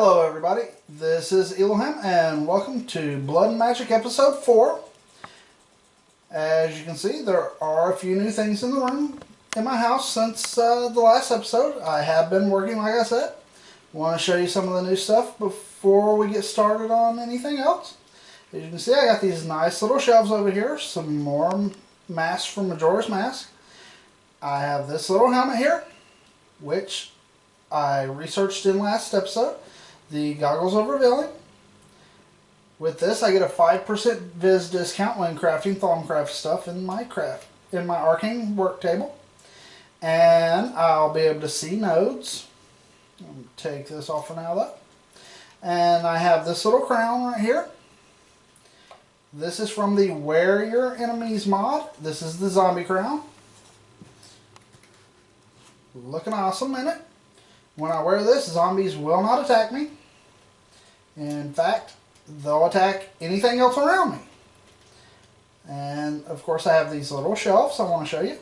Hello everybody, this is Elohim and welcome to Blood and Magic episode 4. As you can see, there are a few new things in the room in my house since the last episode. I have been working, like I said. Want to show you some of the new stuff before we get started on anything else. As you can see, I got these nice little shelves over here, some more masks from Majora's Mask. I have this little helmet here, which I researched in last episode. The goggles of revealing. With this, I get a 5% Viz discount when crafting Thaumcraft stuff in my arcane work table. And I'll be able to see nodes. I'll take this off for now though. And I have this little crown right here. This is from the Wear Your Enemies mod. This is the zombie crown. Looking awesome in it. When I wear this, zombies will not attack me. In fact, they'll attack anything else around me. And of course I have these little shelves I want to show you.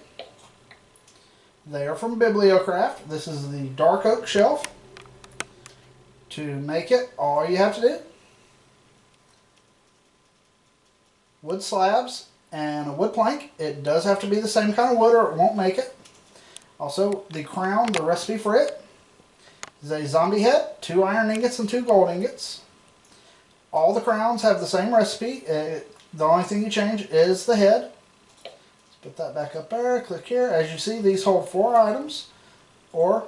They are from Bibliocraft. This is the dark oak shelf. To make it, all you have to do, wood slabs and a wood plank. It does have to be the same kind of wood or it won't make it. Also, the crown, the recipe for it, is a zombie head, 2 iron ingots and 2 gold ingots. All the crowns have the same recipe. The only thing you change is the head. Let's put that back up there. Click here. As you see, these hold 4 items. Or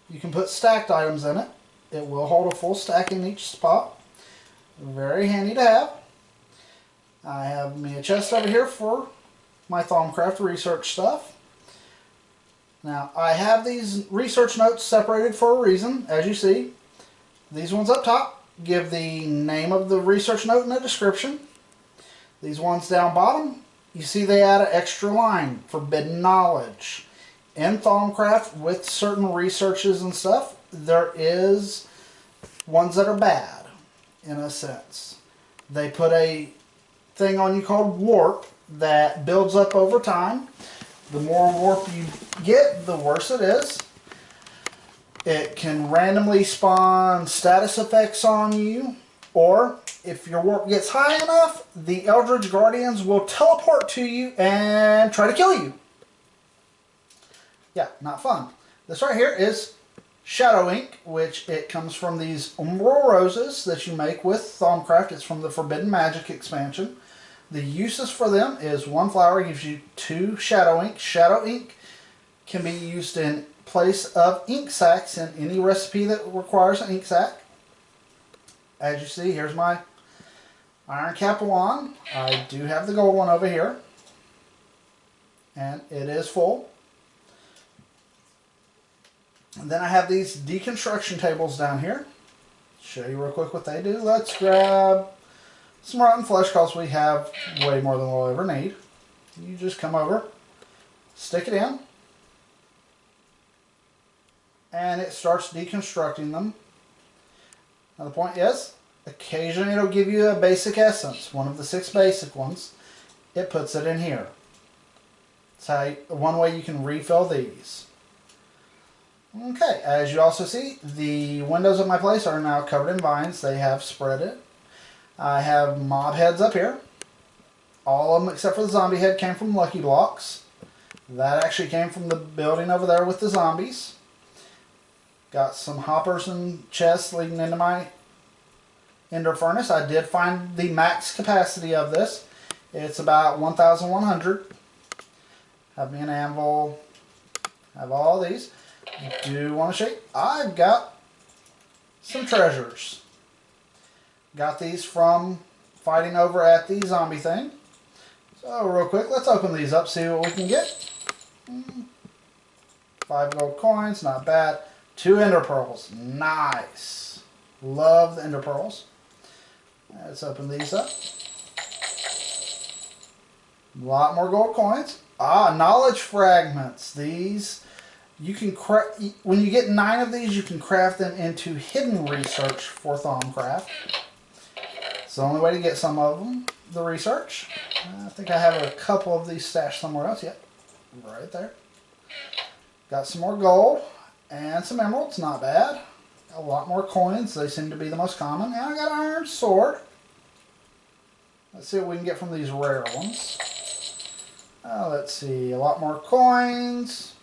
you can put stacked items in it. It will hold a full stack in each spot. Very handy to have. I have me a chest over here for my Thaumcraft research stuff. Now, I have these research notes separated for a reason. As you see, these ones up top give the name of the research note in the description. These ones down bottom, you see they add an extra line, forbidden knowledge. In Thaumcraft, with certain researches and stuff, there is ones that are bad, in a sense. They put a thing on you called warp that builds up over time. The more warp you get, the worse it is. It can randomly spawn status effects on you, or if your warp gets high enough, the Eldritch Guardians will teleport to you and try to kill you. Yeah, not fun. This right here is Shadow Ink, which it comes from these Umbral Roses that you make with Thaumcraft. It's from the Forbidden Magic expansion. The uses for them is 1 flower gives you 2 shadow ink. Shadow ink can be used in place of ink sacks in any recipe that requires an ink sack. As you see, here's my iron cap wand. I do have the gold one over here. And it is full. And then I have these deconstruction tables down here. Show you real quick what they do. Let's grab some rotten flesh because we have way more than we'll ever need. You just come over, stick it in, and it starts deconstructing them. Now the point is, occasionally it'll give you a basic essence, one of the 6 basic ones. It puts it in here. It's one way you can refill these. Okay, as you also see, the windows of my place are now covered in vines. They have spread it. I have mob heads up here. All of them except for the zombie head came from Lucky Blocks. That actually came from the building over there with the zombies. Got some hoppers and chests leading into my ender furnace. I did find the max capacity of this. It's about 1,100. Have me an anvil. Have all these. I do want to show you. I've got some treasures. Got these from fighting over at the zombie thing. So real quick, let's open these up, see what we can get. 5 gold coins, not bad. 2 ender pearls, nice. Love the ender pearls. Let's open these up. A lot more gold coins. Knowledge fragments. These, you can craft, when you get 9 of these, you can craft them into hidden research for Thaumcraft. It's the only way to get some of them, the research. I think I have a couple of these stashed somewhere else. Yep, right there. Got some more gold and some emeralds, not bad. A lot more coins. They seem to be the most common. And I got an iron sword. Let's see what we can get from these rare ones. Let's see. A lot more coins.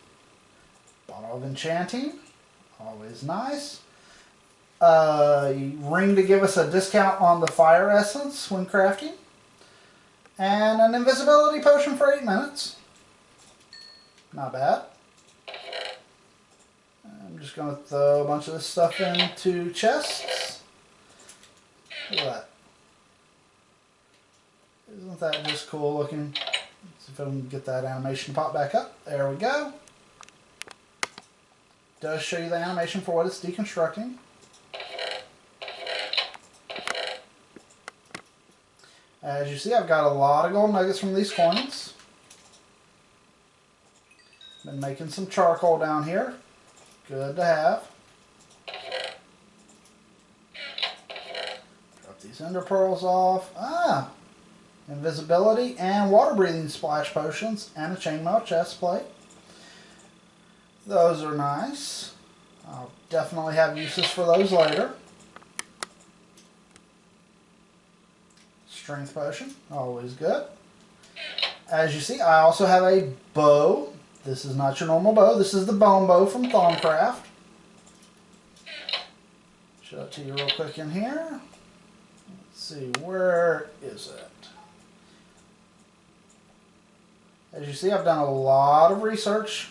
Bottle of enchanting. Always nice. Ring to give us a discount on the fire essence when crafting. And an invisibility potion for 8 minutes. Not bad. I'm just going to throw a bunch of this stuff into chests. Look at that. Isn't that just cool looking? Let's see if I can get that animation to pop back up. There we go. Does show you the animation for what it's deconstructing. As you see, I've got a lot of gold nuggets from these coins. Been making some charcoal down here. Good to have. Drop these ender pearls off. Invisibility and water breathing splash potions and a chainmail chest plate. Those are nice. I'll definitely have uses for those later. Strength potion, always good. As you see, I also have a bow. This is not your normal bow. This is the bone bow from Thaumcraft. Show it to you real quick in here. Let's see, where is it? As you see, I've done a lot of research.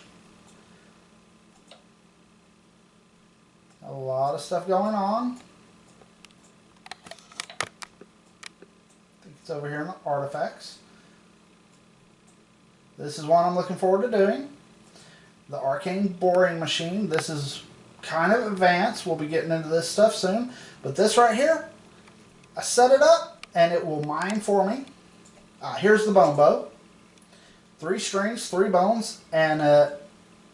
A lot of stuff going on. I think it's over here in the artifacts. This is one I'm looking forward to doing. The arcane boring machine. This is kind of advanced. We'll be getting into this stuff soon. But this right here, I set it up and it will mine for me. Here's the bone bow. 3 strings, 3 bones, and an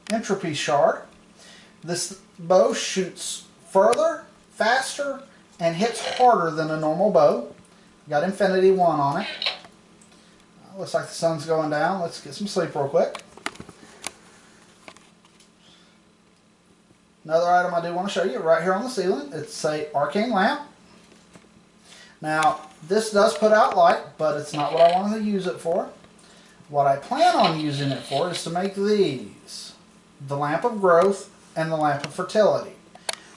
entropy shard. This bow shoots further, faster, and hits harder than a normal bow. Got Infinity 1 on it. Looks like the sun's going down. Let's get some sleep real quick. Another item I do want to show you right here on the ceiling. It's a arcane lamp. Now, this does put out light, but it's not what I wanted to use it for. What I plan on using it for is to make these. The lamp of growth and the lamp of fertility.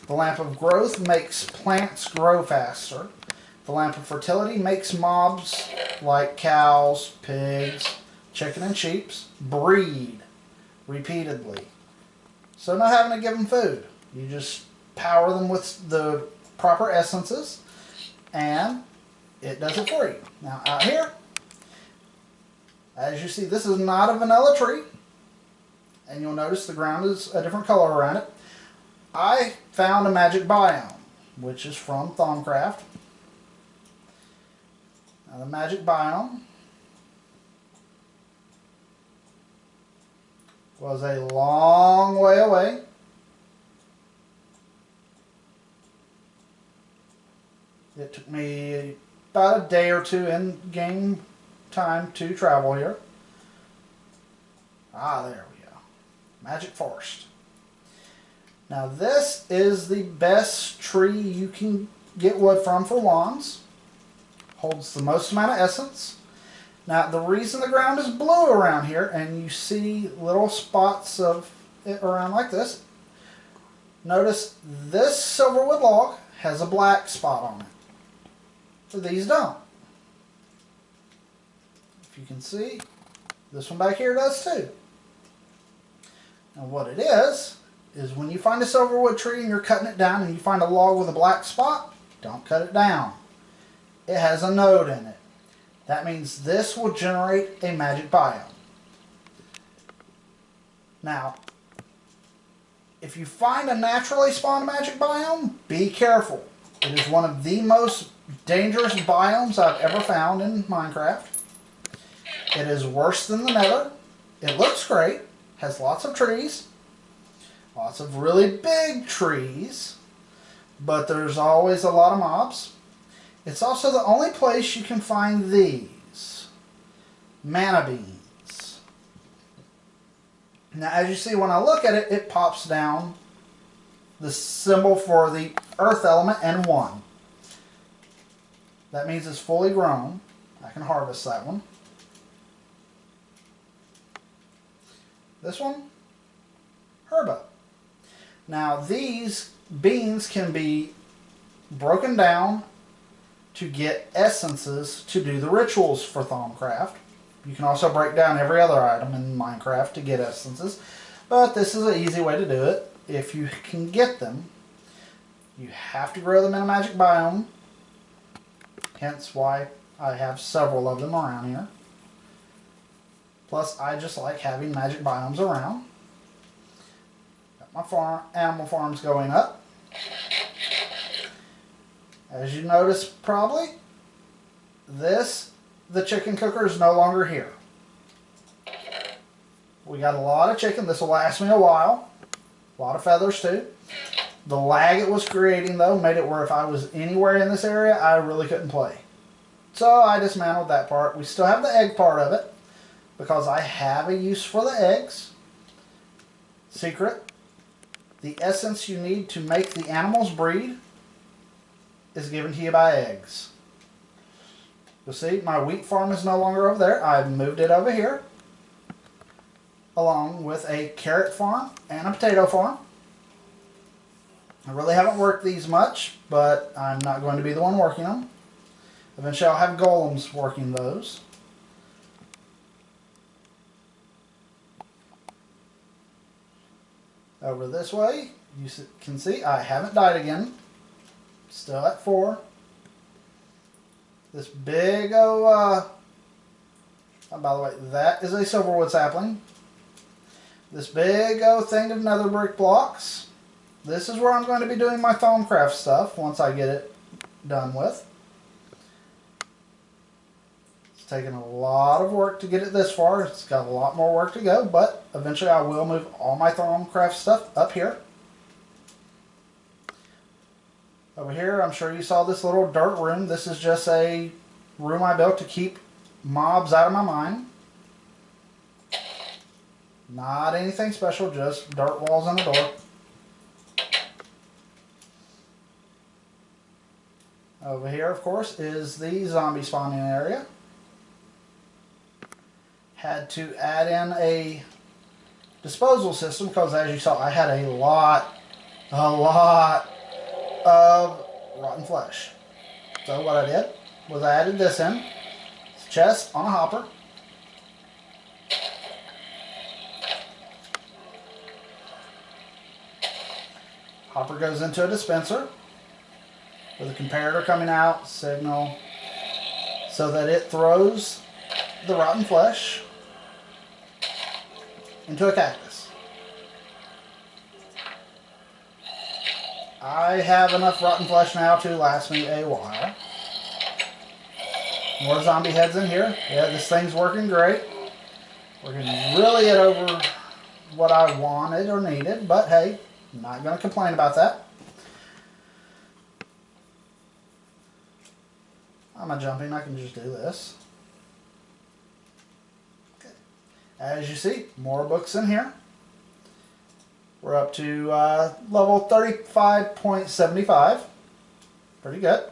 The lamp of growth makes plants grow faster. The lamp of fertility makes mobs like cows, pigs, chicken, and sheep breed repeatedly. So not having to give them food. You just power them with the proper essences and it does it for you. Now out here, as you see, this is not a vanilla tree. And you'll notice the ground is a different color around it. I found a magic biome, which is from Thaumcraft. Now the magic biome was a long way away. It took me about a day or two in game time to travel here. There we go. Magic Forest. Now this is the best tree you can get wood from for wands. Holds the most amount of essence. Now the reason the ground is blue around here and you see little spots of it around like this, notice this silverwood log has a black spot on it. So these don't. If you can see, this one back here does too. And what it is when you find a silverwood tree and you're cutting it down and you find a log with a black spot, don't cut it down. It has a node in it. That means this will generate a magic biome. Now, if you find a naturally spawned magic biome, be careful. It is one of the most dangerous biomes I've ever found in Minecraft. It is worse than the Nether. It looks great. Has lots of trees. Lots of really big trees. But there's always a lot of mobs. It's also the only place you can find these. Mana beans. Now as you see when I look at it, it pops down the symbol for the earth element, and 1. That means it's fully grown. I can harvest that one. This one, herba. Now these beans can be broken down to get essences to do the rituals for Thaumcraft. You can also break down every other item in Minecraft to get essences, but this is an easy way to do it if you can get them. You have to grow them in a magic biome, hence why I have several of them around here. Plus, I just like having magic biomes around. Got my animal farms going up. As you notice probably, the chicken cooker is no longer here. We got a lot of chicken. This will last me a while. A lot of feathers too. The lag it was creating though made it where if I was anywhere in this area, I really couldn't play. So I dismantled that part. We still have the egg part of it, because I have a use for the eggs. Secret: the essence you need to make the animals breed is given to you by eggs. You'll see my wheat farm is no longer over there. I've moved it over here, along with a carrot farm and a potato farm. I really haven't worked these much, but I'm not going to be the one working them. Eventually I'll have golems working those. Over this way, you can see I haven't died again. Still at 4. This big by the way, that is a silverwood sapling. This big thing of nether brick blocks. This is where I'm going to be doing my Thaumcraft stuff once I get it done with. It's taken a lot of work to get it this far. It's got a lot more work to go, but eventually I will move all my Thaumcraft stuff up here. Over here, I'm sure you saw this little dirt room. This is just a room I built to keep mobs out of my mine. Not anything special, just dirt walls and a door. Over here, of course, is the zombie spawning area. Had to add in a disposal system because, as you saw, I had a lot of rotten flesh. So what I did was I added this in. It's a chest on a hopper. Hopper goes into a dispenser with a comparator coming out, signal, so that it throws the rotten flesh into a cactus. I have enough rotten flesh now to last me a while. More zombie heads in here. Yeah, this thing's working great. Working really at over what I wanted or needed, but hey, I'm not going to complain about that. I'm not jumping, I can just do this. Okay. As you see, more books in here. We're up to level 35.75. Pretty good.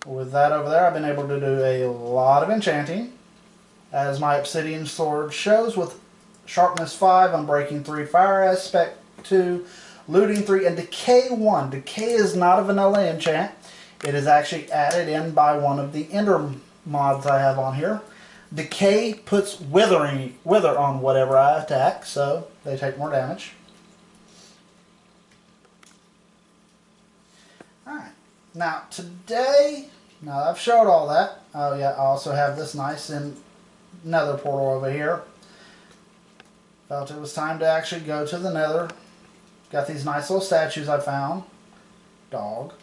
With that over there, I've been able to do a lot of enchanting. As my obsidian sword shows, with sharpness 5, unbreaking 3, fire aspect 2, looting 3, and decay 1. Decay is not a vanilla enchant. It is actually added in by one of the ender mods I have on here. Decay puts wither on whatever I attack, so they take more damage. Alright, now today, now that I've showed all that, oh yeah, I also have this nice nether portal over here. Felt it was time to actually go to the nether. Got these nice little statues I found. Dog.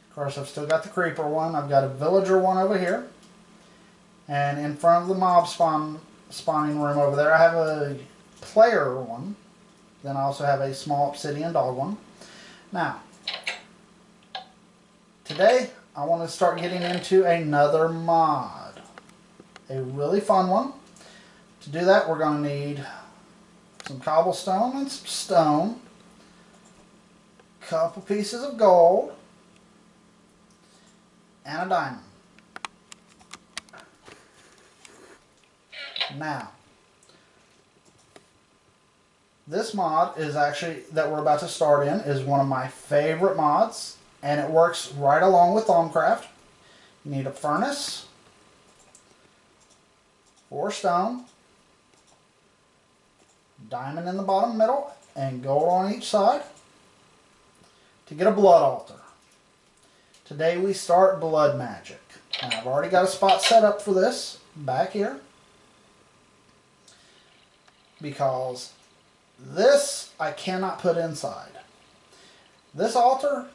Of course, I've still got the creeper one. I've got a villager one over here. And in front of the mob spawning room over there, I have a player one. Then I also have a small obsidian dog one. Now, today I want to start getting into another mod. A really fun one. To do that, we're going to need some cobblestone and some stone. couple pieces of gold, and a diamond. Now, this mod is actually, that we're about to start in, is one of my favorite mods, and it works right along with Thaumcraft. You need a furnace, 4 stone, diamond in the bottom middle, and gold on each side to get a blood altar. Today we start blood magic. Now I've already got a spot set up for this back here, because this I cannot put inside. This altar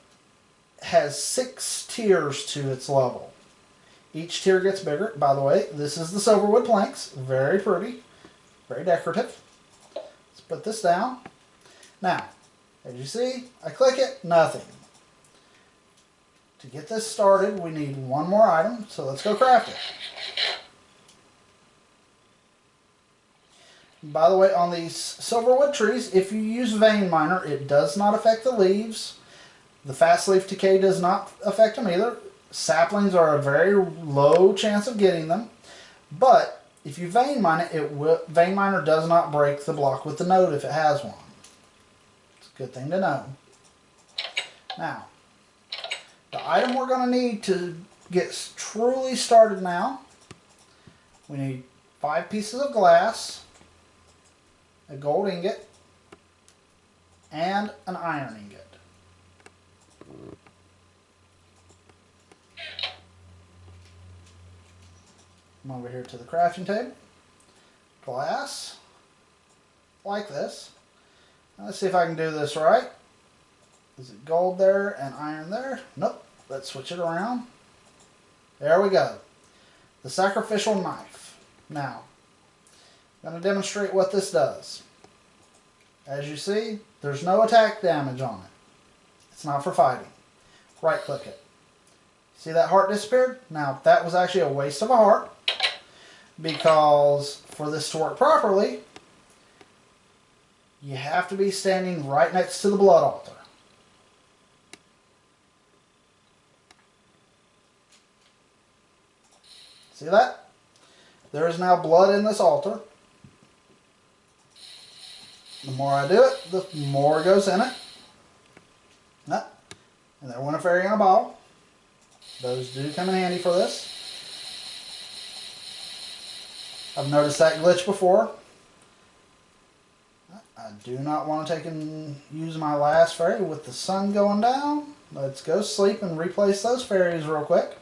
has 6 tiers to its level. Each tier gets bigger. By the way, this is the silverwood planks. Very pretty. Very decorative. Let's put this down. Now, as you see, I click it, nothing. To get this started, we need one more item, so let's go craft it. By the way, on these silverwood trees, if you use vein miner, it does not affect the leaves. The fast leaf decay does not affect them either. Saplings are a very low chance of getting them. But if you vein mine it, vein miner does not break the block with the node if it has one. It's a good thing to know. Now, the item we're going to need to get truly started now, we need 5 pieces of glass, a gold ingot, and an iron ingot. Come over here to the crafting table. Glass, like this. Now let's see if I can do this right. Is it gold there and iron there? Nope. Let's switch it around. There we go. The sacrificial knife. Now, I'm going to demonstrate what this does. As you see, there's no attack damage on it. It's not for fighting. Right click it. See that heart disappeared? Now, that was actually a waste of a heart, because for this to work properly, you have to be standing right next to the blood altar. See that? There is now blood in this altar. The more I do it, the more goes in it. And there went a fairy in a bottle. Those do come in handy for this. I've noticed that glitch before. I do not want to take and use my last fairy with the sun going down. Let's go sleep and replace those fairies real quick.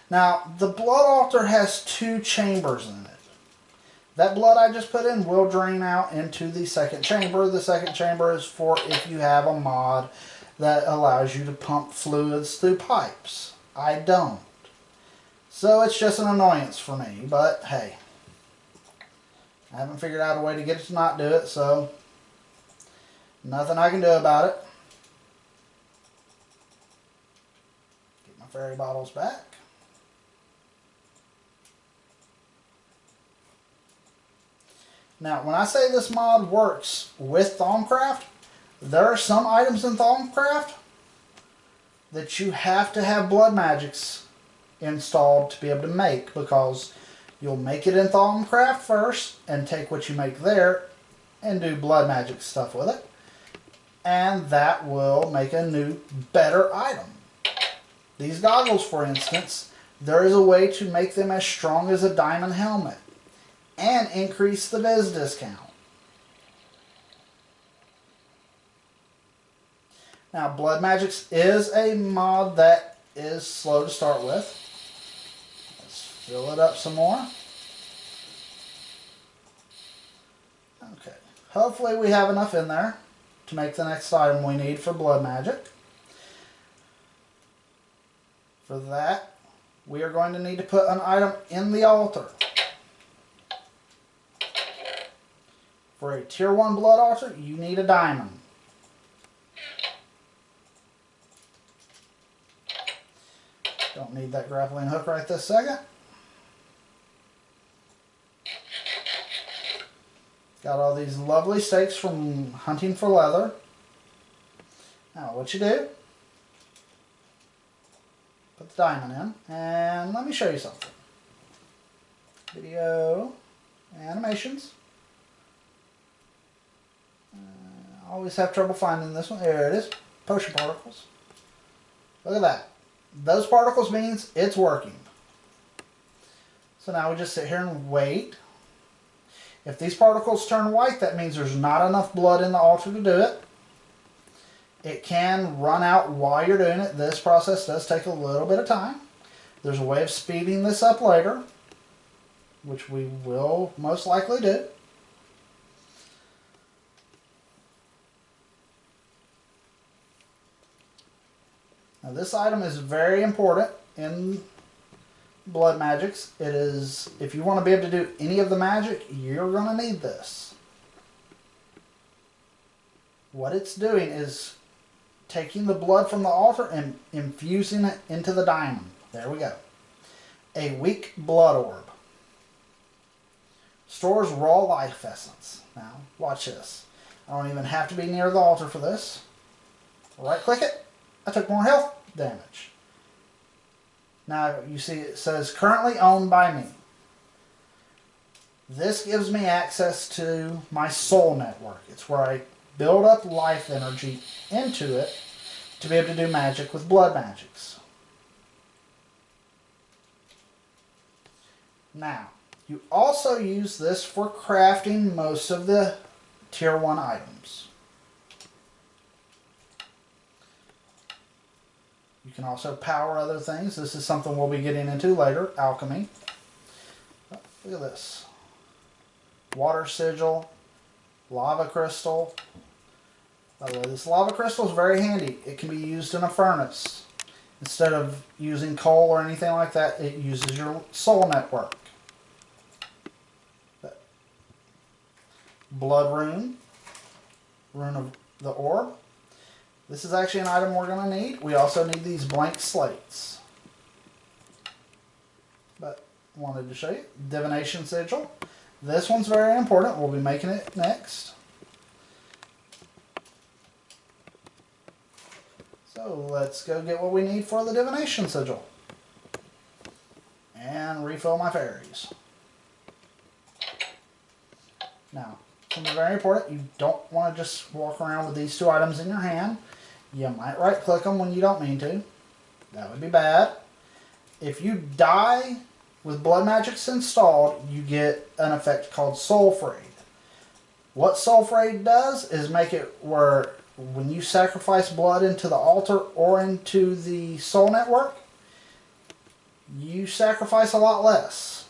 Now, the blood altar has 2 chambers in it. That blood I just put in will drain out into the second chamber. The second chamber is for if you have a mod that allows you to pump fluids through pipes. I don't. So it's just an annoyance for me, but hey. I haven't figured out a way to get it to not do it, so nothing I can do about it. Get my fairy bottles back. Now, when I say this mod works with Thaumcraft, there are some items in Thaumcraft that you have to have blood magics installed to be able to make, because you'll make it in Thaumcraft first and take what you make there and do blood magic stuff with it, and that will make a new, better item. These goggles, for instance, there is a way to make them as strong as a diamond helmet and increase the Viz discount. Now, Blood Magics is a mod that is slow to start with. Let's fill it up some more. Okay, hopefully we have enough in there to make the next item we need for Blood Magic. For that, we are going to need to put an item in the altar. For a tier 1 blood altar, you need a diamond. Don't need that grappling hook right this second. Got all these lovely stakes from hunting for leather. Now what you do, put the diamond in, and let me show you something. Video, animations. I always have trouble finding this one. There it is. Potion particles. Look at that. Those particles means it's working. So now we just sit here and wait. If these particles turn white, that means there's not enough blood in the altar to do it. It can run out while you're doing it. This process does take a little bit of time. There's a way of speeding this up later, which we will most likely do. Now this item is very important in blood magics. It is, if you want to be able to do any of the magic, you're going to need this. What it's doing is taking the blood from the altar and infusing it into the diamond. There we go. A weak blood orb. Stores raw life essence. Now, watch this. I don't even have to be near the altar for this. Right click it. I took more health damage. Now, you see it says currently owned by me. This gives me access to my soul network. It's where I build up life energy into it to be able to do magic with blood magics. Now, you also use this for crafting most of the tier 1 items. You can also power other things. This is something we'll be getting into later, alchemy. Look at this. Water sigil, lava crystal. By the way, this lava crystal is very handy. It can be used in a furnace. Instead of using coal or anything like that, it uses your soul network. Blood rune. Rune of the orb. This is actually an item we're going to need. We also need these blank slates. But wanted to show you. Divination sigil. This one's very important. We'll be making it next. So let's go get what we need for the divination sigil. And refill my fairies. Now, something very important. You don't want to just walk around with these two items in your hand. You might right click them when you don't mean to. That would be bad. If you die with blood magics installed, you get an effect called Soul Frayed. What Soul Frayed does is make it where when you sacrifice blood into the altar or into the soul network, you sacrifice a lot less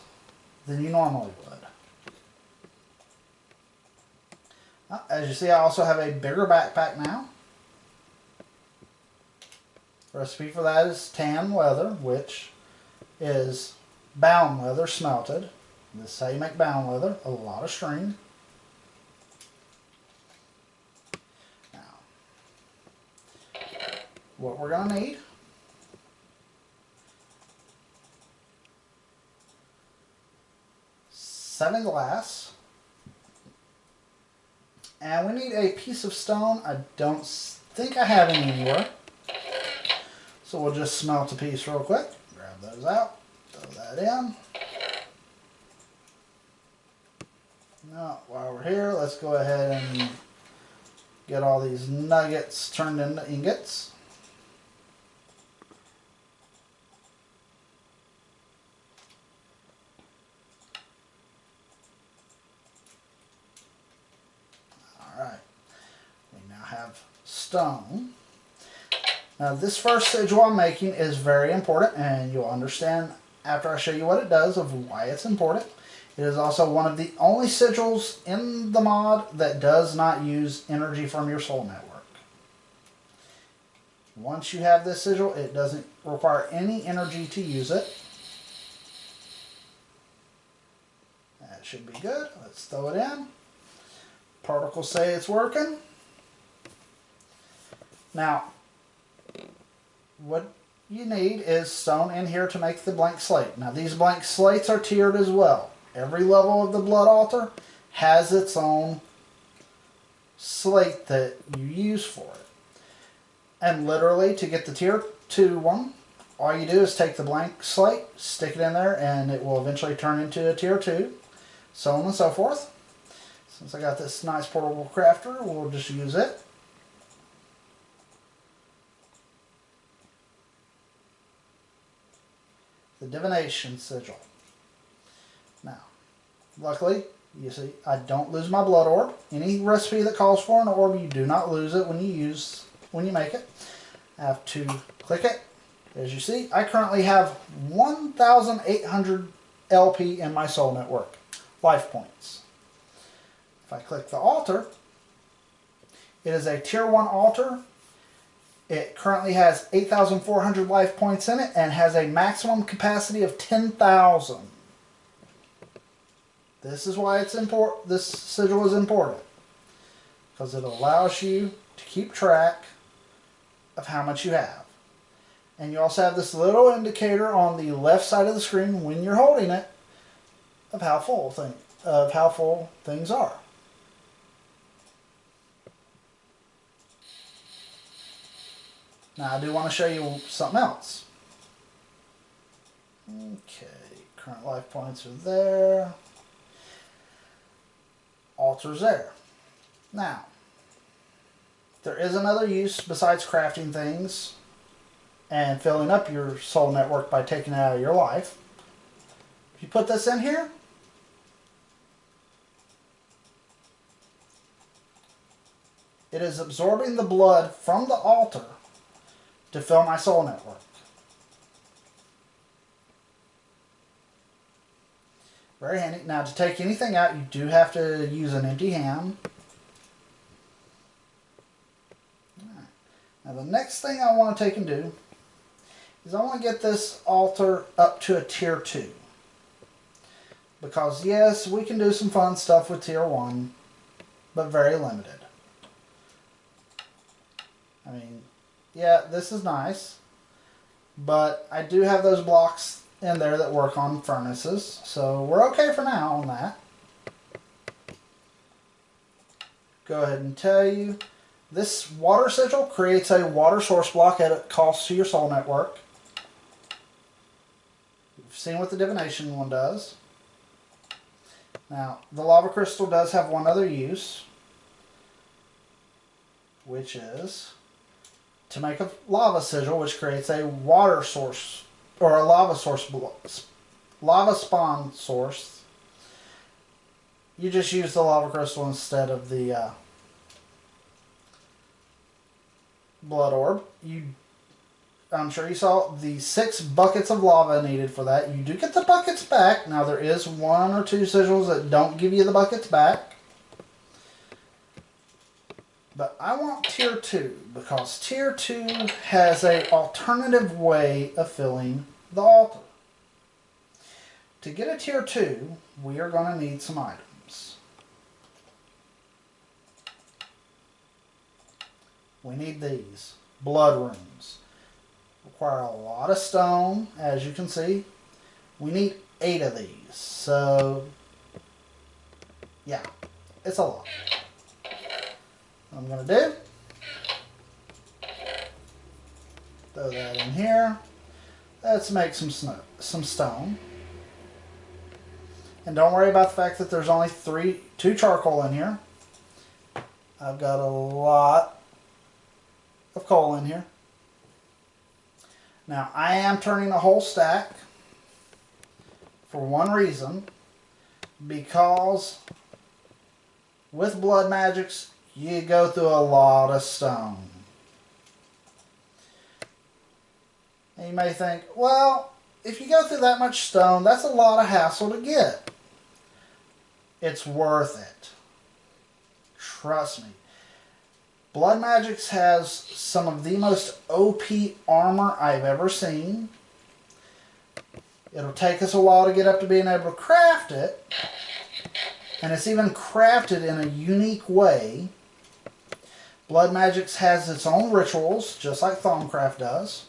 than you normally would. As you see, I also have a bigger backpack now. Recipe for that is tan leather, which is bound leather smelted. This is how you make bound leather. A lot of string. Now, what we're going to need. Seven glass. And we need a piece of stone. I don't think I have any anywhere. So we'll just smelt a piece real quick. Grab those out. Throw that in. Now, while we're here, let's go ahead and get all these nuggets turned into ingots. Alright. We now have stone. Now this first sigil I'm making is very important, and you'll understand after I show you what it does of why it's important. It is also one of the only sigils in the mod that does not use energy from your soul network. Once you have this sigil, it doesn't require any energy to use it. That should be good. Let's throw it in. Particles say it's working. Now, what you need is stone in here to make the blank slate. Now these blank slates are tiered as well. Every level of the blood altar has its own slate that you use for it. And literally, to get the tier 2 one, all you do is take the blank slate, stick it in there, and it will eventually turn into a tier 2, so on and so forth. Since I got this nice portable crafter, we'll just use it. The divination sigil. Now, luckily, you see, I don't lose my blood orb. Any recipe that calls for an orb, you do not lose it when you make it. I have to click it. As you see, I currently have 1,800 LP in my soul network, life points. If I click the altar, it is a tier 1 altar. It currently has 8,400 life points in it and has a maximum capacity of 10,000. This is why it's important. This sigil is important, because it allows you to keep track of how much you have. And you also have this little indicator on the left side of the screen when you're holding it of how full things are. Now I do want to show you something else. Okay, current life points are there. Altar's there. Now, there is another use besides crafting things and filling up your soul network by taking it out of your life. If you put this in here, it is absorbing the blood from the altar to fill my soul network. Very handy. Now, to take anything out, you do have to use an empty hand. Alright. Now, the next thing I want to take and do is I want to get this altar up to a tier 2. Because, yes, we can do some fun stuff with tier 1, but very limited. I mean, yeah, this is nice, but I do have those blocks in there that work on furnaces, so we're okay for now on that. Go ahead and tell you, this water sigil creates a water source block at a cost to your soul network. You've seen what the divination one does. Now, the lava crystal does have one other use, which is to make a lava sigil, which creates a water source, or a lava spawn source. You just use the lava crystal instead of the blood orb. I'm sure you saw the 6 buckets of lava needed for that. You do get the buckets back. Now, there is 1 or 2 sigils that don't give you the buckets back. But I want tier 2 because tier 2 has an alternative way of filling the altar. To get a tier 2, we are going to need some items. We need these blood runes. Require a lot of stone, as you can see. We need 8 of these. So, yeah, it's a lot. What I'm going to do, throw that in here. Let's make some stone. And don't worry about the fact that there's only 2 charcoal in here. I've got a lot of coal in here. Now, I am turning a whole stack for one reason, because with blood magics, you go through a lot of stone. And you may think, well, if you go through that much stone, that's a lot of hassle to get. It's worth it. Trust me. Blood Magics has some of the most OP armor I've ever seen. It'll take us a while to get up to being able to craft it. And it's even crafted in a unique way. Blood Magics has its own rituals, just like Thaumcraft does.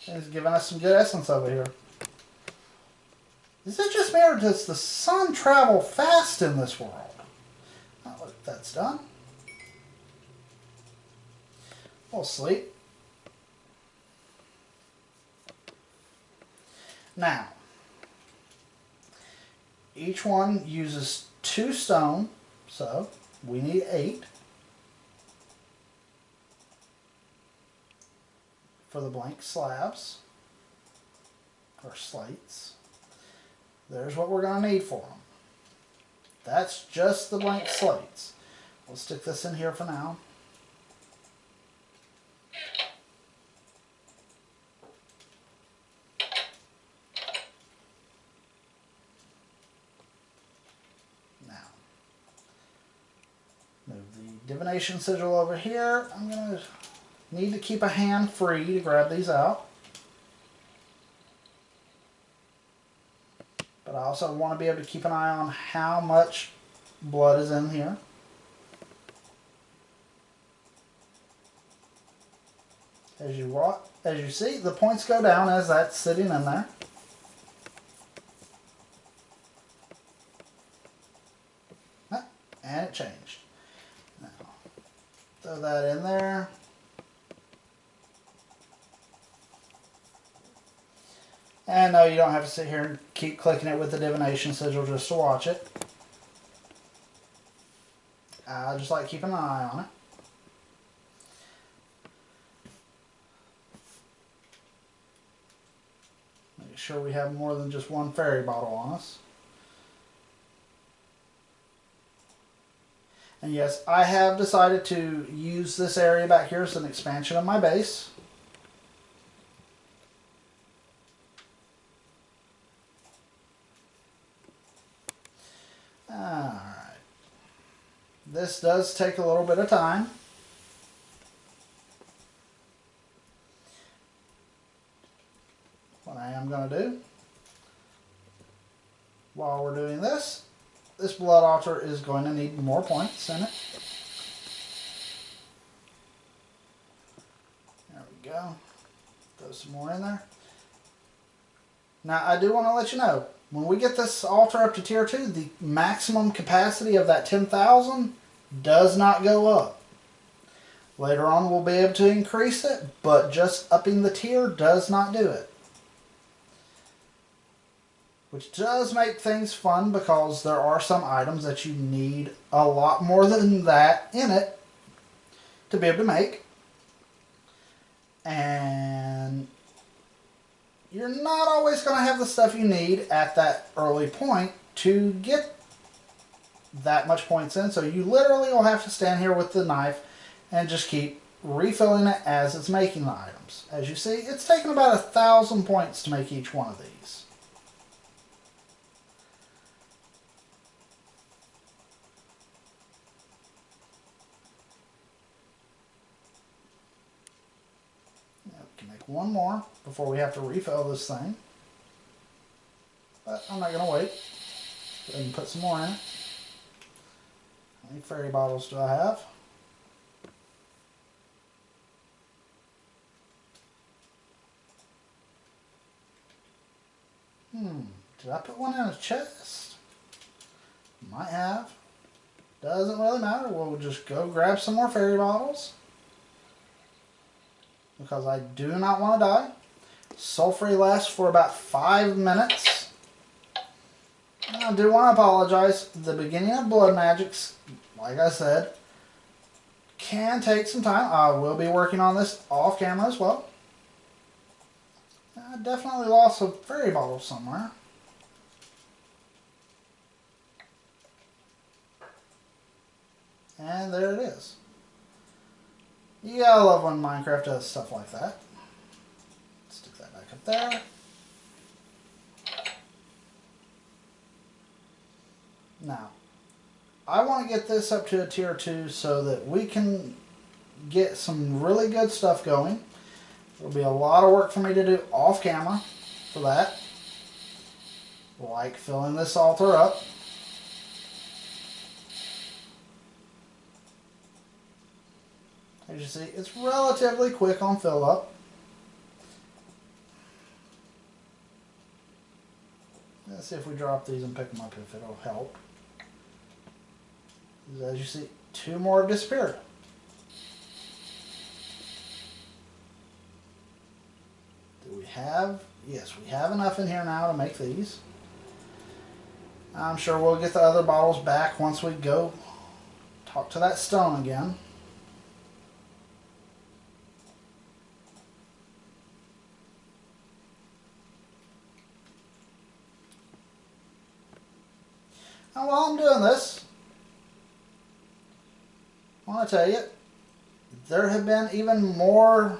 It's giving us some good essence over here. Is it just me, or does the sun travel fast in this world? Now, look, that's done. We'll sleep. Now, each one uses 2 stone, so we need 8 for the blank slabs or slates. There's what we're going to need for them. That's just the blank slates. We'll stick this in here for now. Move the divination sigil over here. I'm going to need to keep a hand free to grab these out. But I also want to be able to keep an eye on how much blood is in here. As you see, the points go down as that's sitting in there. And it changed. Now, throw that in there. And no, you don't have to sit here and keep clicking it with the divination sigil just to watch it. I just like keeping an eye on it. Make sure we have more than just one fairy bottle on us. And yes, I have decided to use this area back here as an expansion of my base. Alright. This does take a little bit of time. What I am going to do while we're doing this, this blood altar is going to need more points in it. There we go. Throw some more in there. Now I do want to let you know, when we get this altar up to tier 2, the maximum capacity of that 10,000 does not go up. Later on we'll be able to increase it, but just upping the tier does not do it. Which does make things fun because there are some items that you need a lot more than that in it to be able to make. And you're not always going to have the stuff you need at that early point to get that much points in. So you literally will have to stand here with the knife and just keep refilling it as it's making the items. As you see, it's taken about 1,000 points to make each one of these. One more before we have to refill this thing. But I'm not going to wait. Go ahead and put some more in it. How many fairy bottles do I have? Did I put one in a chest? Might have. Doesn't really matter. We'll just go grab some more fairy bottles. Because I do not want to die. Sulfury lasts for about 5 minutes. And I do want to apologize. The beginning of blood magics, like I said, can take some time. I will be working on this off camera as well. I definitely lost a fairy bottle somewhere. And there it is. You gotta love when Minecraft does stuff like that. Stick that back up there. Now, I want to get this up to a tier 2 so that we can get some really good stuff going. There'll be a lot of work for me to do off camera for that. Like filling this altar up. As you see, it's relatively quick on fill up. Let's see if we drop these and pick them up if it'll help. As you see, 2 more have disappeared. yes, we have enough in here now to make these. I'm sure we'll get the other bottles back once we go talk to that stone again. Now while I'm doing this, I want to tell you, there have been even more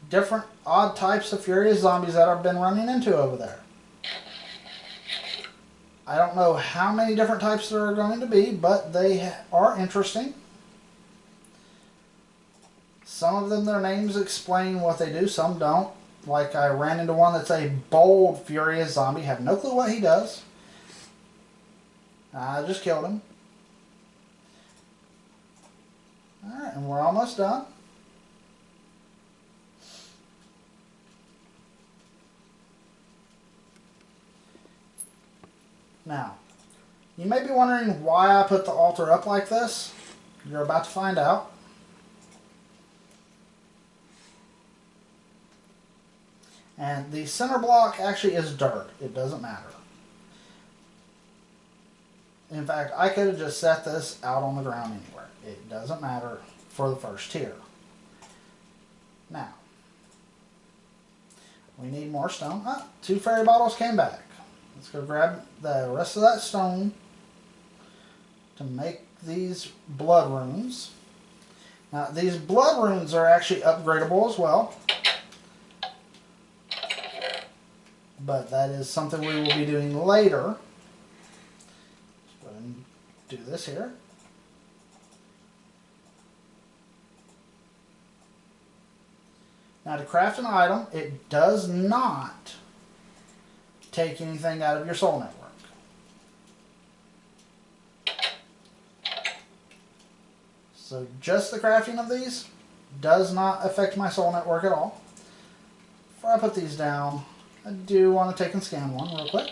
different odd types of furious zombies that I've been running into over there. I don't know how many different types there are going to be, but they are interesting. Some of them, their names explain what they do, some don't. Like I ran into one that's a bold furious zombie, have no clue what he does. I just killed him. Alright, and we're almost done. Now, you may be wondering why I put the altar up like this. You're about to find out. And the center block actually is dirt. It doesn't matter. In fact, I could have just set this out on the ground anywhere. It doesn't matter for the first tier. Now, we need more stone. Ah, 2 fairy bottles came back. Let's go grab the rest of that stone to make these blood runes. Now, these blood runes are actually upgradable as well. But that is something we will be doing later. Let's go ahead and do this here. Now, to craft an item, it does not take anything out of your soul network. So just the crafting of these does not affect my soul network at all. Before I put these down, I do want to take and scan one real quick.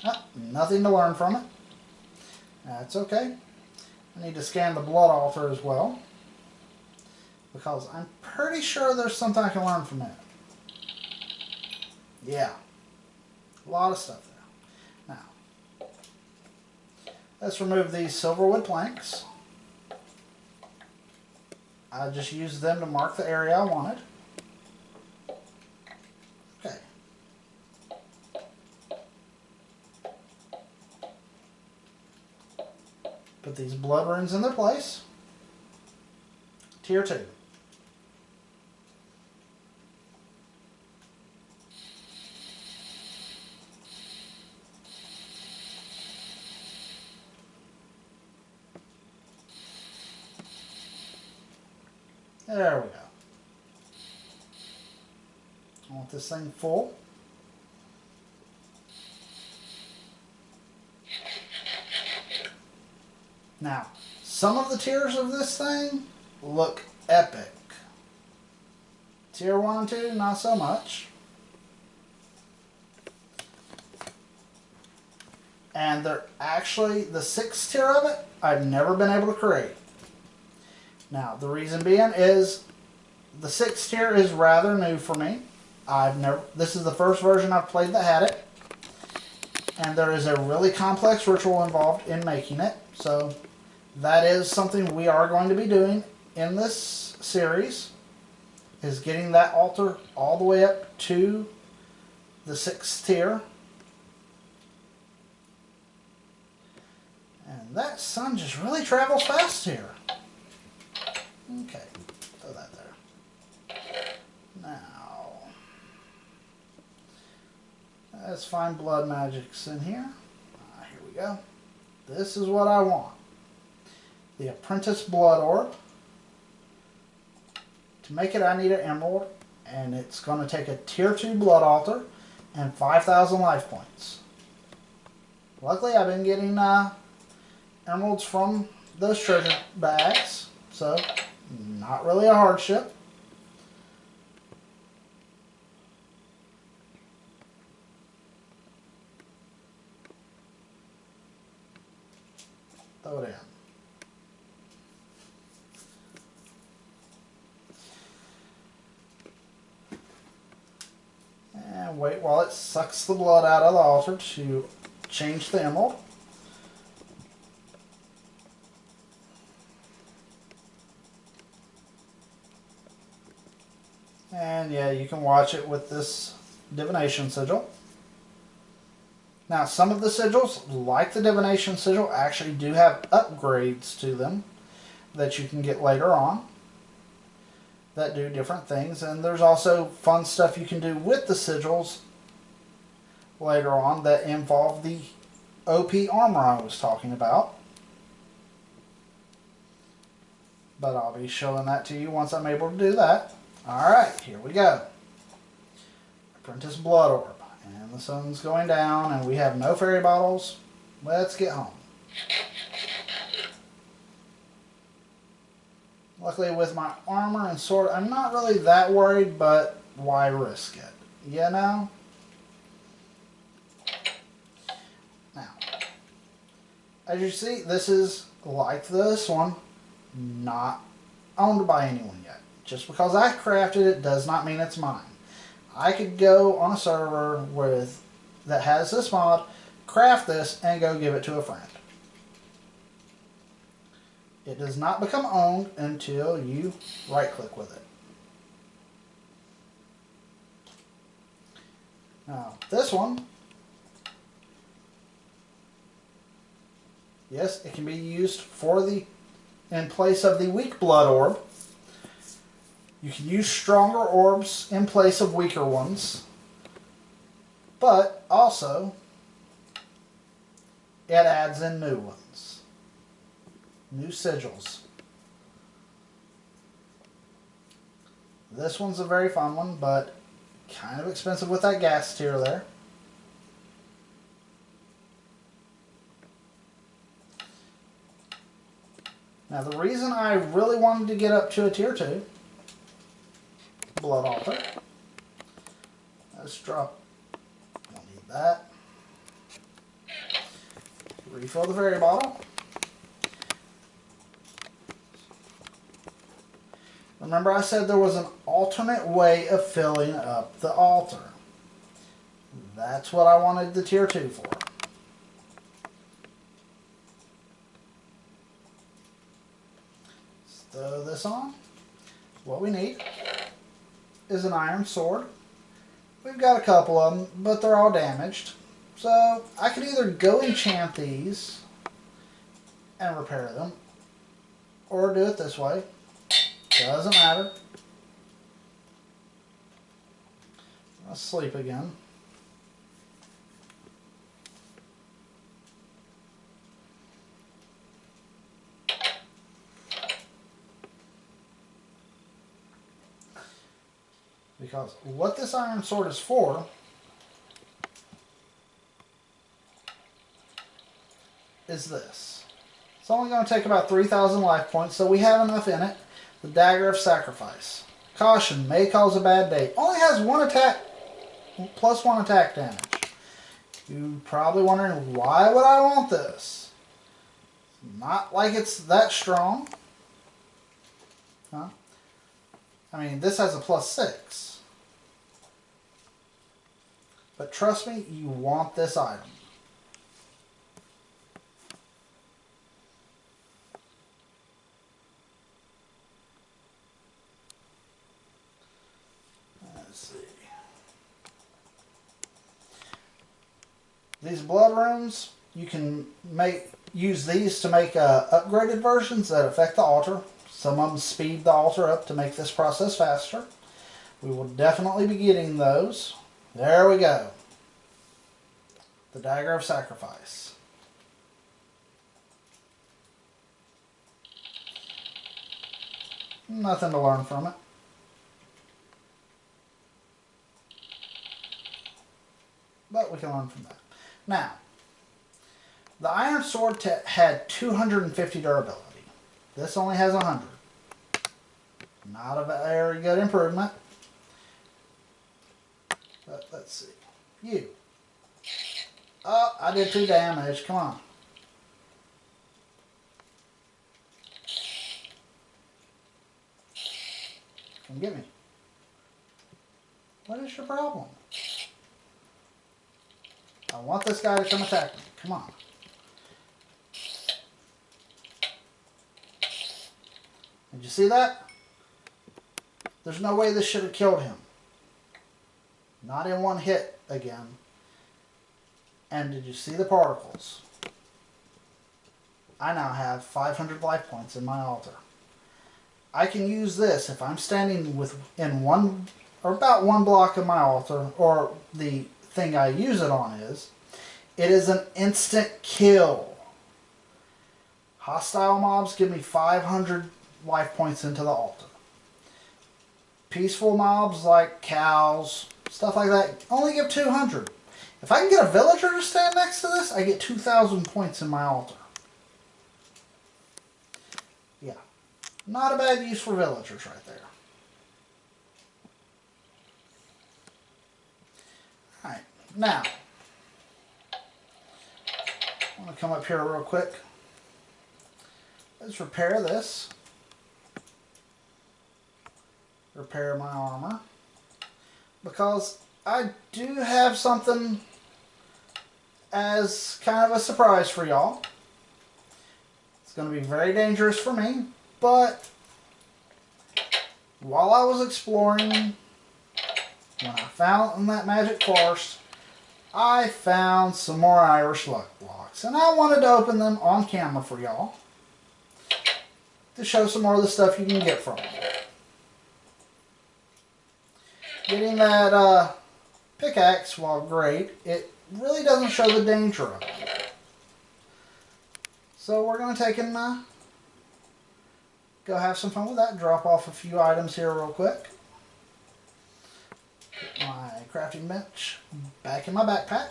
Ah, nothing to learn from it. That's okay. I need to scan the blood altar as well, because I'm pretty sure there's something I can learn from it. Yeah. A lot of stuff there. Now, let's remove these silverwood planks. I just used them to mark the area I wanted. Okay. Put these blood runes in their place. Tier 2. There we go. I want this thing full. Now, some of the tiers of this thing look epic. Tier 1 and 2, not so much. And they're actually, the 6th tier of it, I've never been able to create. Now, the reason being is the 6th tier is rather new for me. This is the first version I've played that had it. And there is a really complex ritual involved in making it. So that is something we are going to be doing in this series, is getting that altar all the way up to the 6th tier. And that sun just really travels fast here. Okay, throw that there. Now, let's find blood magics in here. Here we go. This is what I want. The Apprentice Blood Orb. To make it, I need an emerald, and it's going to take a tier 2 blood altar and 5,000 life points. Luckily, I've been getting emeralds from those treasure bags, so not really a hardship. Throw it in. wait while it sucks the blood out of the altar to change the emerald. And yeah, you can watch it with this divination sigil. Now, some of the sigils, like the divination sigil, actually do have upgrades to them that you can get later on that do different things. And there's also fun stuff you can do with the sigils later on that involve the OP armor I was talking about. But I'll be showing that to you once I'm able to do that. Alright, here we go. Apprentice Blood Orb. And the sun's going down and we have no fairy bottles. Let's get home. Luckily with my armor and sword, I'm not really that worried, but why risk it? You know? Now, as you see, this is like this one, not owned by anyone yet. Just because I crafted it does not mean it's mine. I could go on a server that has this mod, craft this, and go give it to a friend. It does not become owned until you right-click with it. Now, this one, yes, it can be used in place of the weak blood orb. You can use stronger orbs in place of weaker ones, but also it adds in new ones, new sigils. This one's a very fun one, but kind of expensive with that gas tier there. Now the reason I really wanted to get up to a tier 2 blood altar. Let's drop. Don't need that. Refill the fairy bottle. Remember I said there was an alternate way of filling up the altar. That's what I wanted the tier 2 for. Let's throw this on. What we need is an iron sword. We've got a couple of them, but they're all damaged. So I could either go enchant these and repair them, or do it this way. Doesn't matter. I'll sleep again. Because what this iron sword is for is this. It's only going to take about 3,000 life points, so we have enough in it. The Dagger of Sacrifice. Caution, may cause a bad day. Only has one attack, plus 1 attack damage. You're probably wondering, why would I want this? Not like it's that strong. Huh? I mean, this has a +6. But trust me, you want this item. Let's see. These blood runes, you can use these to make upgraded versions that affect the altar. Some of them speed the altar up to make this process faster. We will definitely be getting those. There we go. The Dagger of Sacrifice. Nothing to learn from it. But we can learn from that. Now, the Iron Sword had 250 durability. This only has 100. Not a very good improvement. But let's see. You. Oh, I did 2 damage. Come on. Come get me. What is your problem? I want this guy to come attack me. Come on. Did you see that? There's no way this should have killed him. Not in one hit again. And did you see the particles? I now have 500 life points in my altar. I can use this if I'm standing within one or about one block of my altar, or the thing I use it on is. It is an instant kill. Hostile mobs give me 500 life points into the altar. Peaceful mobs like cows, stuff like that, only give 200. If I can get a villager to stand next to this, I get 2,000 points in my altar. Yeah, not a bad use for villagers right there. Alright, now, I want to come up here real quick. Let's repair this. Repair my armor. Because I do have something as kind of a surprise for y'all. It's going to be very dangerous for me, but while I was exploring, when I found that magic forest, I found some more Irish luck blocks, and I wanted to open them on camera for y'all to show some more of the stuff you can get from them. Getting that pickaxe, while great, it really doesn't show the danger of it. So we're going to take and go have some fun with that. Drop off a few items here real quick. Put my crafting bench back in my backpack.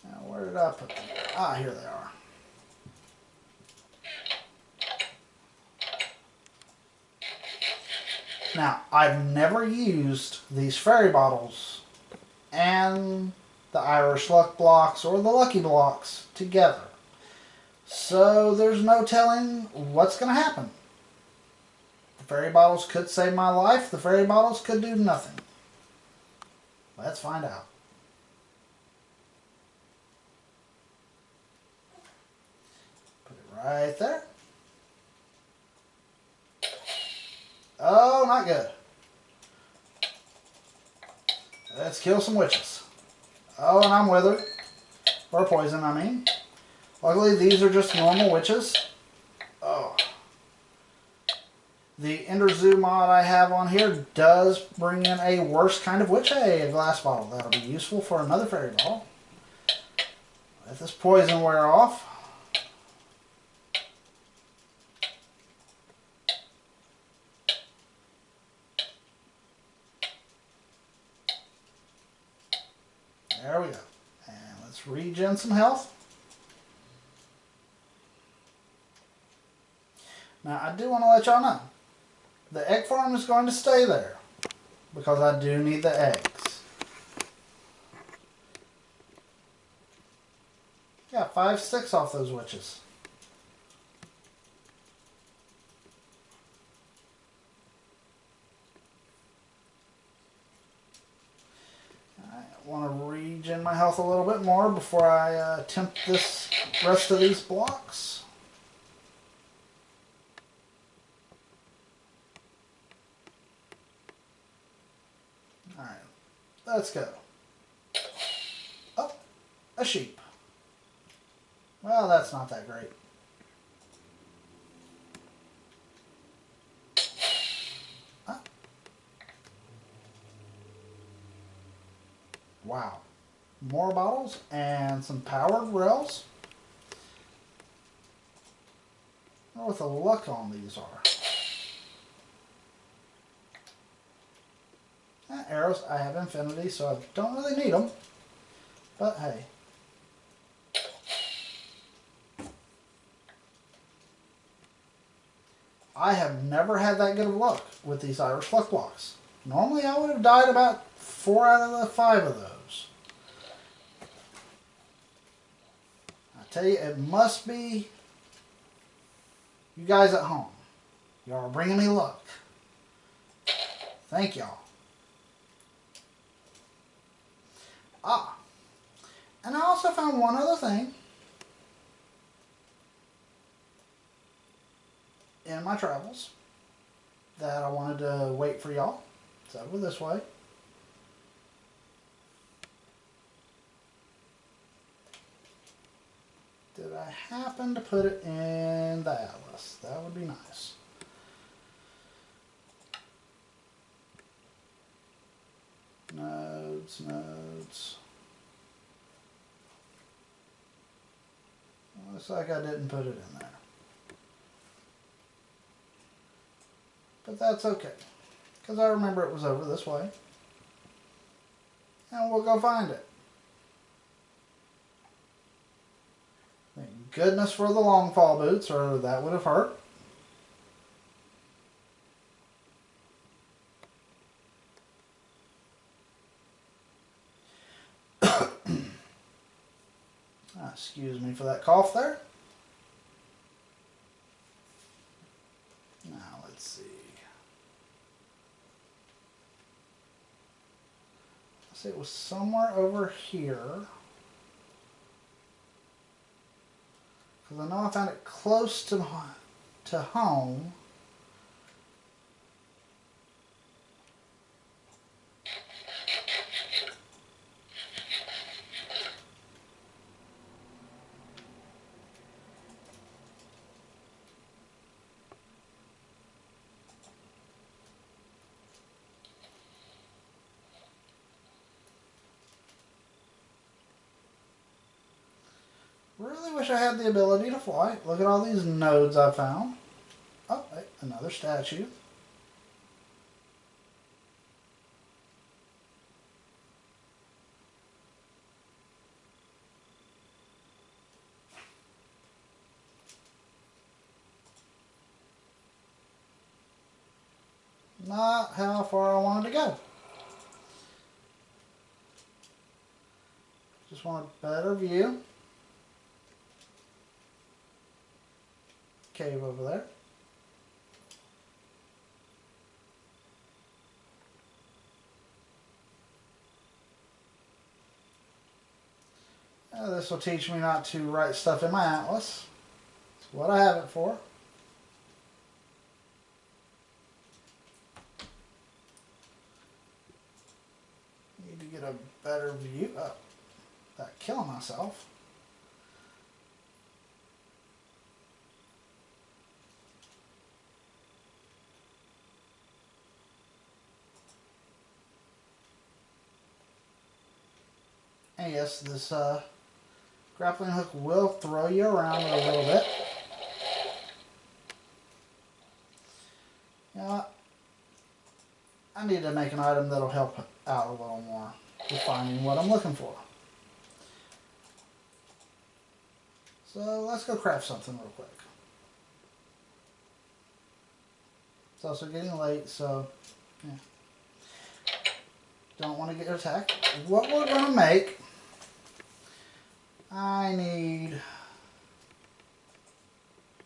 Now where did I put them? Ah, here they are. Now, I've never used these fairy bottles and the Irish luck blocks or the lucky blocks together. So there's no telling what's going to happen. The fairy bottles could save my life. The fairy bottles could do nothing. Let's find out. Put it right there. Oh, not good. Let's kill some witches. Oh, and I'm withered. Or poison, I mean. Luckily, these are just normal witches. Oh. The Ender Zoo mod I have on here does bring in a worse kind of witch. Hey, a glass bottle. That'll be useful for another fairy bottle. Let this poison wear off. There we go. And let's regen some health. Now, I do want to let y'all know, the egg farm is going to stay there because I do need the eggs. Got 5 sticks off those witches. I want to regen my health a little bit more before I attempt this rest of these blocks. Alright, let's go. Oh, a sheep. Well, that's not that great. Wow. More bottles and some powered rails. I don't know what the luck on these are. Arrows, I have infinity, so I don't really need them. But hey. I have never had that good of luck with these Irish luck blocks. Normally I would have died about 4 out of the 5 of those. I tell you, it must be you guys at home. Y'all are bringing me luck. Thank y'all. Ah, and I also found one other thing in my travels that I wanted to wait for y'all. It's over this way. Did I happen to put it in the atlas? That would be nice. Nodes. Looks like I didn't put it in there. But that's okay, because I remember it was over this way. And we'll go find it. Thank goodness for the long fall boots, or that would have hurt. Excuse me for that cough there. Now let's see. Let's see, it was somewhere over here. Because I know I found it close to home. Really wish I had the ability to fly. Look at all these nodes I found. Oh, hey, another statue. Not how far I wanted to go. Just want a better view. Cave over there. This will teach me not to write stuff in my atlas. That's what I have it for. Need to get a better view. Oh, without killing myself. And yes, this grappling hook will throw you around a little bit. You know what? I need to make an item that'll help out a little more with finding what I'm looking for. So let's go craft something real quick. It's also getting late, so yeah. Don't want to get attacked. What we're going to make, I need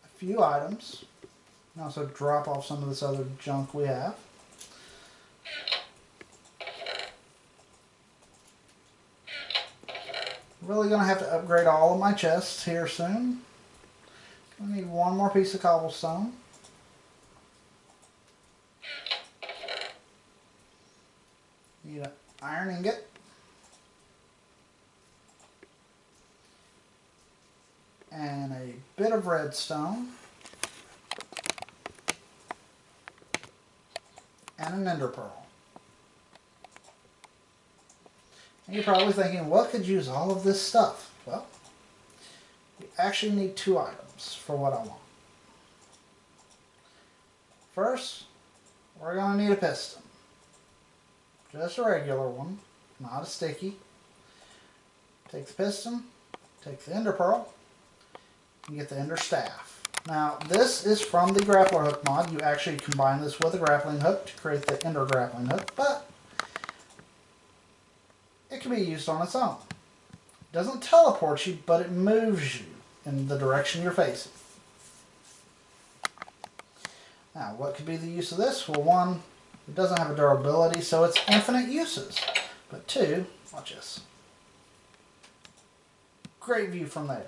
a few items. And also drop off some of this other junk we have. Really going to have to upgrade all of my chests here soon. I need one more piece of cobblestone. Need an iron ingot. And a bit of redstone. And an ender pearl. And you're probably thinking, what could use all of this stuff? Well, we actually need 2 items for what I want. First, we're going to need a piston. Just a regular one, not a sticky. Take the piston, take the ender pearl, and get the ender staff. Now, this is from the grappler hook mod. You actually combine this with a grappling hook to create the ender grappling hook, but it can be used on its own. It doesn't teleport you, but it moves you in the direction you're facing. Now, what could be the use of this? Well, 1, it doesn't have a durability, so it's infinite uses. But 2, watch this. great view from there.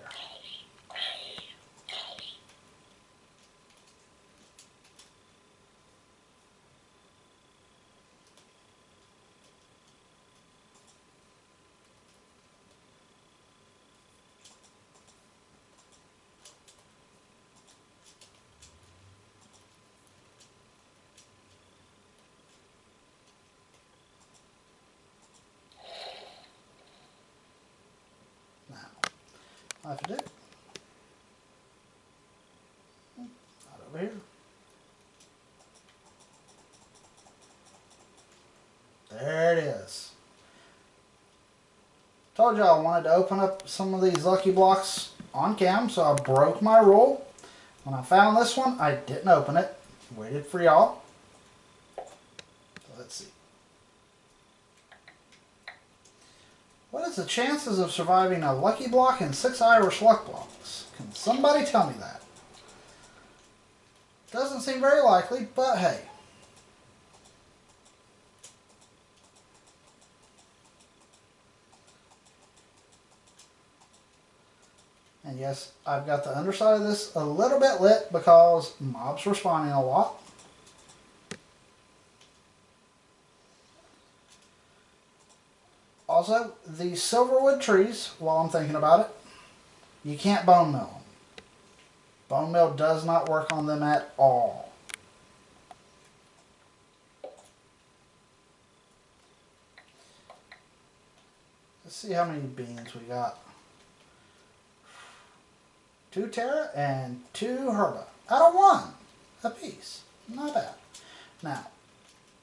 I have to do. Not over here. There it is. Told y'all I wanted to open up some of these lucky blocks on cam, so I broke my rule. When I found this one, I didn't open it. Waited for y'all. So let's see. What is the chances of surviving a lucky block and 6 Irish luck blocks? Can somebody tell me that? Doesn't seem very likely, but hey. And yes, I've got the underside of this a little bit lit because mobs were spawning a lot. Also, the silverwood trees, while I'm thinking about it, you can't bone mill them. Bone mill does not work on them at all. Let's see how many beans we got. 2 Terra and 2 Herba. Out of 1 apiece. Not bad. Now,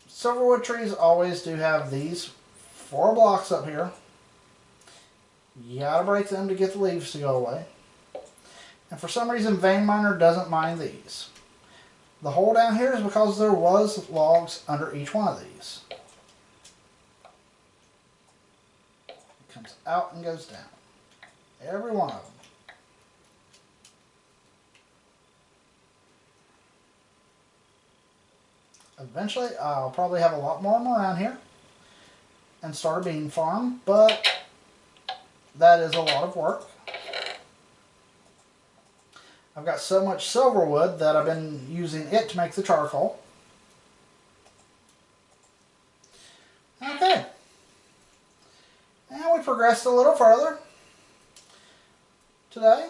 silverwood trees always do have these 4 blocks up here. You gotta break them to get the leaves to go away. And for some reason, Vein Miner doesn't mind these. The hole down here is because there was logs under each one of these. It comes out and goes down. Every one of them. Eventually, I'll probably have a lot more of them around here and start a bean farm, but that is a lot of work. I've got so much silverwood that I've been using it to make the charcoal. Okay. And we progressed a little further today,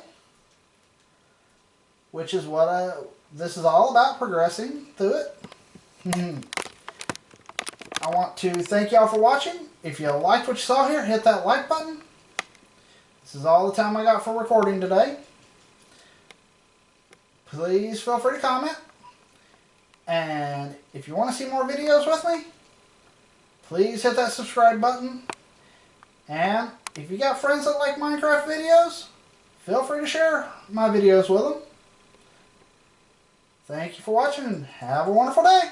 which is what this is all about, progressing through it. I want to thank y'all for watching. If you liked what you saw here, hit that like button. This is all the time I got for recording today. Please feel free to comment. And if you want to see more videos with me, please hit that subscribe button. And if you got friends that like Minecraft videos, feel free to share my videos with them. Thank you for watching and have a wonderful day.